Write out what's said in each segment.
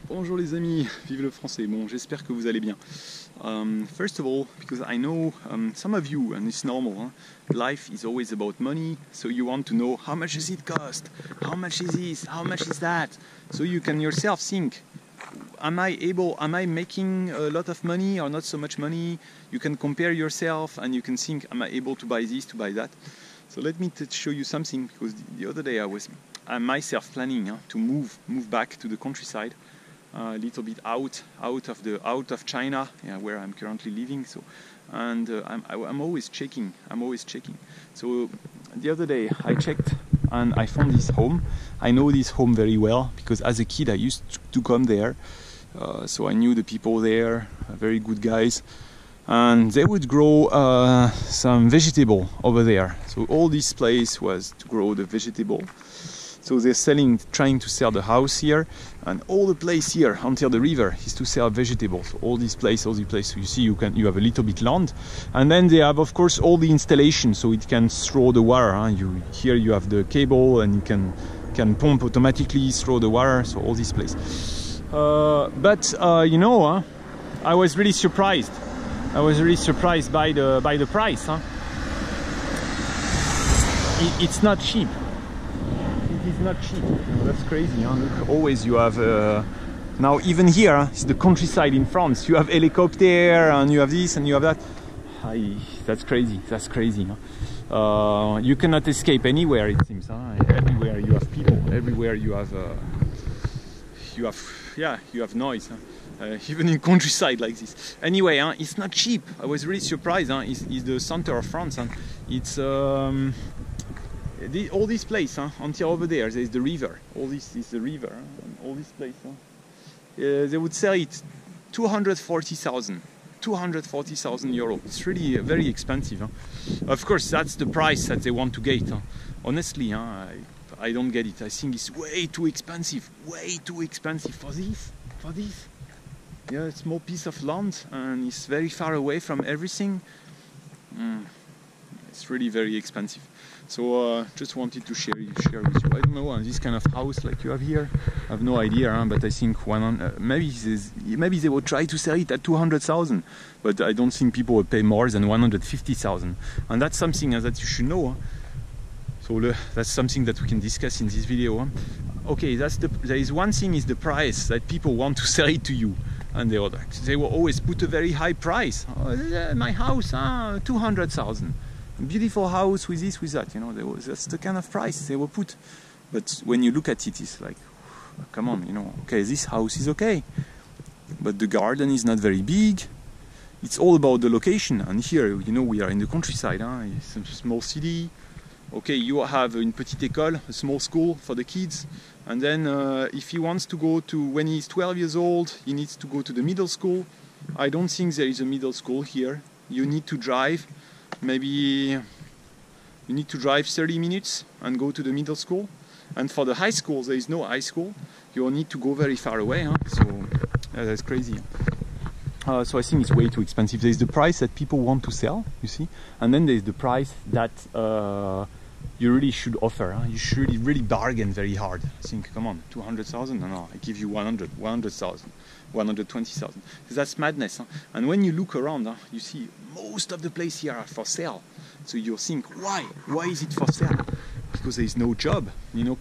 Bonjour les amis, vive le français. Bon, j'espère que vous allez bien. First of all, because I know some of you, and it's normal, huh? Life is always about money, so you want to know how much does it cost, how much is this, how much is that, so you can yourself think, am I making a lot of money or not so much money? You can compare yourself and you can think, am I able to buy this, to buy that? So let me show you something, because the other day I was myself planning to move back to the countryside. A little bit out of China, yeah, where I'm currently living. So, and I'm always checking. So the other day I checked and I found this home. I know this home very well because as a kid I used to come there. So I knew the people there, very good guys, and they would grow some vegetable over there. So all this place was to grow the vegetable. So they're trying to sell the house here, and all the place here until the river is to sell vegetables. All this place. So you see, you have a little bit land, and then they have, of course, all the installation, so it can throw the water. Here you have the cable, and you can pump automatically, throw the water. So all this place. But I was really surprised. I was really surprised by the price. It's not cheap. It's not cheap. That's crazy. Look, always you have now even here it's the countryside in France. You have helicopter and you have this and you have that. That's crazy. That's crazy. You cannot escape anywhere. It seems. Everywhere you have people. Everywhere you have noise. Even in countryside like this. Anyway, it's not cheap. I was really surprised. It's the center of France. It's all this place, until over there is the river. All this is the river, and all this place. They would sell it 240,000 euro. It's really very expensive. Of course, that's the price that they want to get. Honestly, I don't get it. I think it's way too expensive. Way too expensive for this. Yeah, a small piece of land, and it's very far away from everything. It's really very expensive. So just wanted to share with you. I don't know, this kind of house like you have here, I have no idea, but I think maybe they will try to sell it at 200,000, but I don't think people will pay more than 150,000, and that's something that you should know. So that's something that we can discuss in this video. Okay, there is one thing is the price that people want to sell it to you, and the other, they will always put a very high price. My house, 200,000. Beautiful house with this, with that, that's the kind of price they will put. But when you look at it, it's like, come on, okay, this house is okay, but the garden is not very big. It's all about the location, and here, we are in the countryside, it's a small city. Okay, you have in Petite École, a small school for the kids, and then if he wants to go to, when he's 12 years old, he needs to go to the middle school. I don't think there is a middle school here. You need to drive. Maybe you need to drive 30 minutes and go to the middle school. And for the high school, there is no high school. You will need to go very far away. So that's crazy. So I think it's way too expensive. There is the price that people want to sell, you see, and then there is the price that you really should offer. You should really bargain very hard. I think, come on, 200,000? No, I give you 100,000. 120,000. That's madness. And when you look around, you see most of the places here are for sale. So you think, why? Why is it for sale? Because there is no job.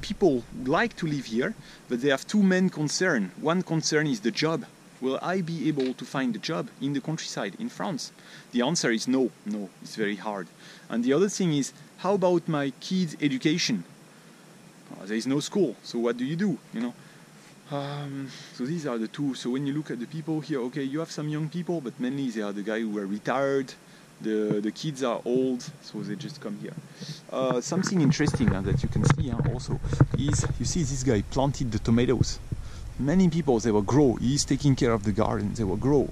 People like to live here, but they have two main concerns. One concern is the job. Will I be able to find a job in the countryside in France? The answer is no. No, it's very hard. And the other thing is, how about my kids' education? There is no school. So what do you do? So these are the two. So when you look at the people here, okay, you have some young people, but mainly they are the guys who are retired. The kids are old, so they just come here. Something interesting that you can see also is, you see this guy planted the tomatoes. Many people, they will grow. He's taking care of the garden. They will grow.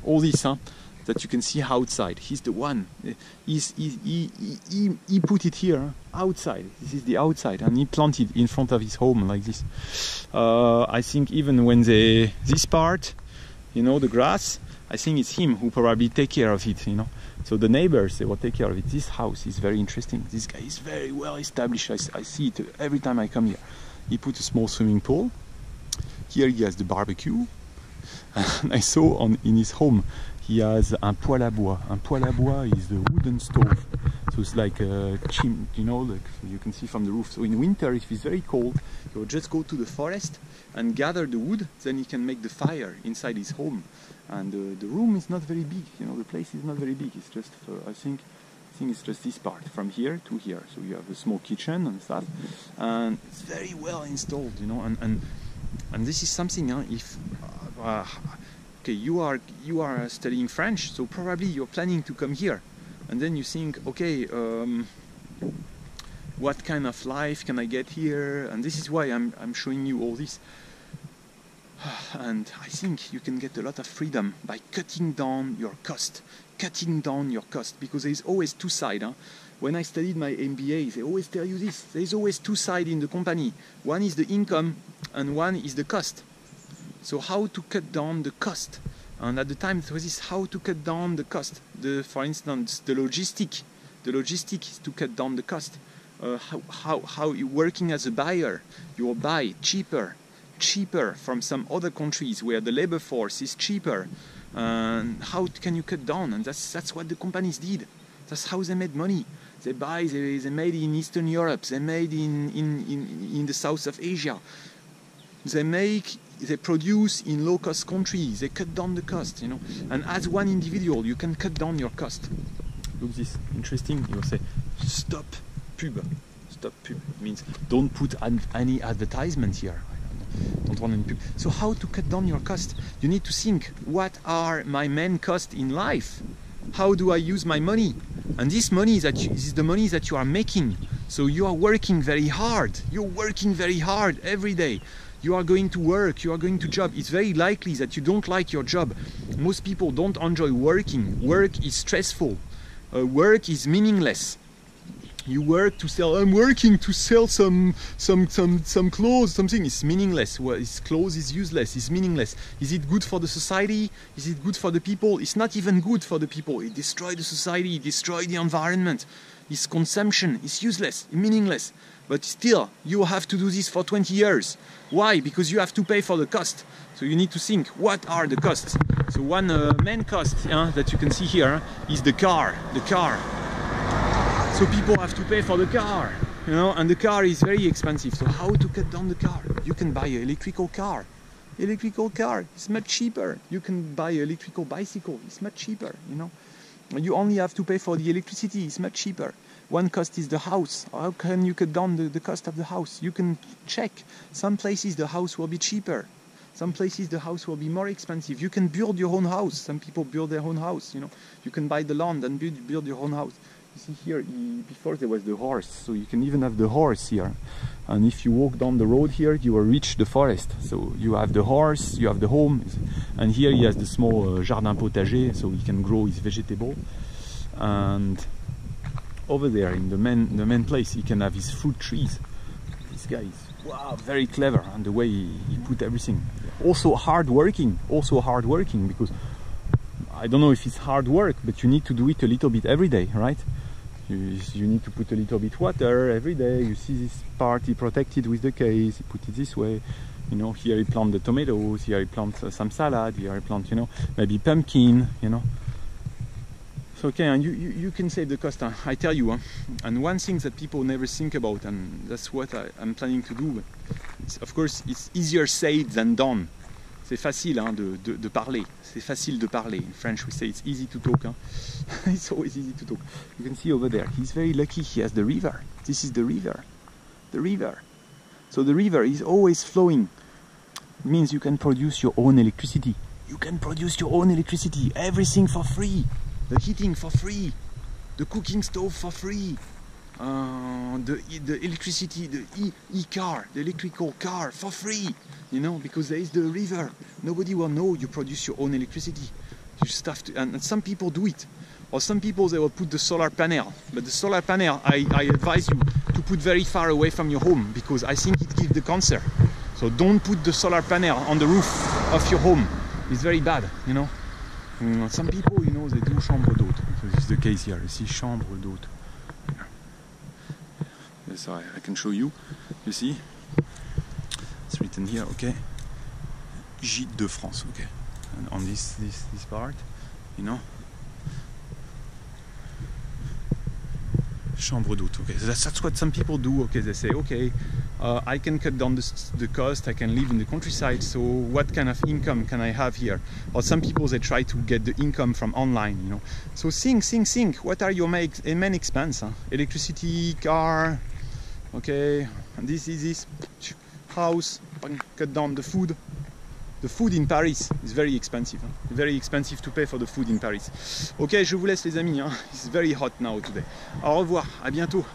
All this that you can see outside. He's the one. He put it here outside. This is the outside, and he planted in front of his home like this. I think even when this part, the grass, I think it's him who probably take care of it. So the neighbors, they will take care of it. This house is very interesting. This guy is very well established. I see it every time I come here. He put a small swimming pool. Here he has the barbecue. And I saw in his home he has un poêle à bois. Un poêle à bois is the wooden stove. So it's like a chim, you know, like you can see from the roof. So in winter, if it's very cold, he will just go to the forest and gather the wood. Then he can make the fire inside his home. And the room is not very big. You know, the place is not very big. It's just, I think it's just this part from here to here. So you have a small kitchen and stuff, and it's very well installed. You know, and this is something. If okay, you are studying French, so probably you're planning to come here. And then you think, okay, what kind of life can I get here? And this is why I'm showing you all this. And I think you can get a lot of freedom by cutting down your cost. Because there is always two sides. Huh? When I studied my MBA, they always tell you this. There is always two sides in the company. One is the income and one is the cost. So how to cut down the cost? And at the time it was this, how to cut down the cost. For instance, the logistic is to cut down the cost. How you working as a buyer, you will buy cheaper from some other countries where the labor force is cheaper. And how can you cut down? And that's what the companies did. That's how they made money. They made in Eastern Europe, they made in the south of Asia. They produce in low-cost countries. They cut down the cost, you know. And as one individual, you can cut down your cost. Look, this interesting. You will say, stop pub. Stop pub means don't put any advertisement here. Don't want any pub. So how to cut down your cost? You need to think, what are my main costs in life? How do I use my money? And this money is the money that you are making. So you are working very hard. You're working very hard every day. You are going to work, you are going to job. It's very likely that you don't like your job. Most people don't enjoy working. Work is stressful. Work is meaningless. You work to sell. I'm working to sell some clothes. Something is meaningless. Clothes is useless. It's meaningless. Is it good for the society? Is it good for the people? It's not even good for the people. It destroys the society. It destroys the environment. It's consumption. It's useless. Meaningless. But still, you have to do this for 20 years. Why? Because you have to pay for the cost. So you need to think, what are the costs? So one main cost that you can see here is the car. So people have to pay for the car, you know, and the car is very expensive. So how to cut down the car? You can buy an electrical car. Electrical car is much cheaper. You can buy an electrical bicycle. It's much cheaper, you know. You only have to pay for the electricity. It's much cheaper. One cost is the house. How can you cut down the cost of the house? You can check. Some places the house will be cheaper. Some places the house will be more expensive. You can build your own house. Some people build their own house, you know. You can buy the land and build your own house. You see here, before there was the horse, so you can even have the horse here. And if you walk down the road here, you will reach the forest. So you have the horse, you have the home, and here he has the small jardin potager, so he can grow his vegetable. And over there in the main place, he can have his fruit trees. This guy is very clever, and the way he put everything. Also hard working, because I don't know if it's hard work, but you need to do it a little bit every day, right? You need to put a little bit water every day. You see this part, he protected with the case, he put it this way. You know, here he plant the tomatoes, here he plant some salad, here he plant, you know, maybe pumpkin, you know. So, okay, and you can save the cost, I tell you. And one thing that people never think about, and that's what I'm planning to do, of course, it's easier said than done. C'est facile de parler. C'est facile de parler. In French we say it's easy to talk. It's always easy to talk. You can see over there, he's very lucky, he has the river. This is the river. The river. So the river is always flowing. It means you can produce your own electricity. You can produce your own electricity. Everything for free. The heating for free. The cooking stove for free. The electricity, the e-car, the electrical car for free, you know, because there is the river. Nobody will know you produce your own electricity. You just have to, and some people do it. Or some people, they will put the solar panel. But the solar panel, I advise you to put very far away from your home, because I think it gives the cancer. So don't put the solar panel on the roof of your home. It's very bad, you know. Some people, you know, they do chambre d'hôte. So this is the case here. You see, chambre d'hôte. So I can show you. You see, it's written here. Okay, Gîte de France, okay. And on this part, you know. Chambre d'hôte, okay. That's what some people do, okay. They say, okay, I can cut down the cost, I can live in the countryside, so what kind of income can I have here? Or some people, they try to get the income from online, you know. So think, what are your main expense? Huh? Electricity, car, okay, and this is this, house, cut down the food. The food in Paris is very expensive. Hein? Very expensive to pay for the food in Paris. Ok, je vous laisse les amis. Hein? It's very hot now today. Au revoir, à bientôt.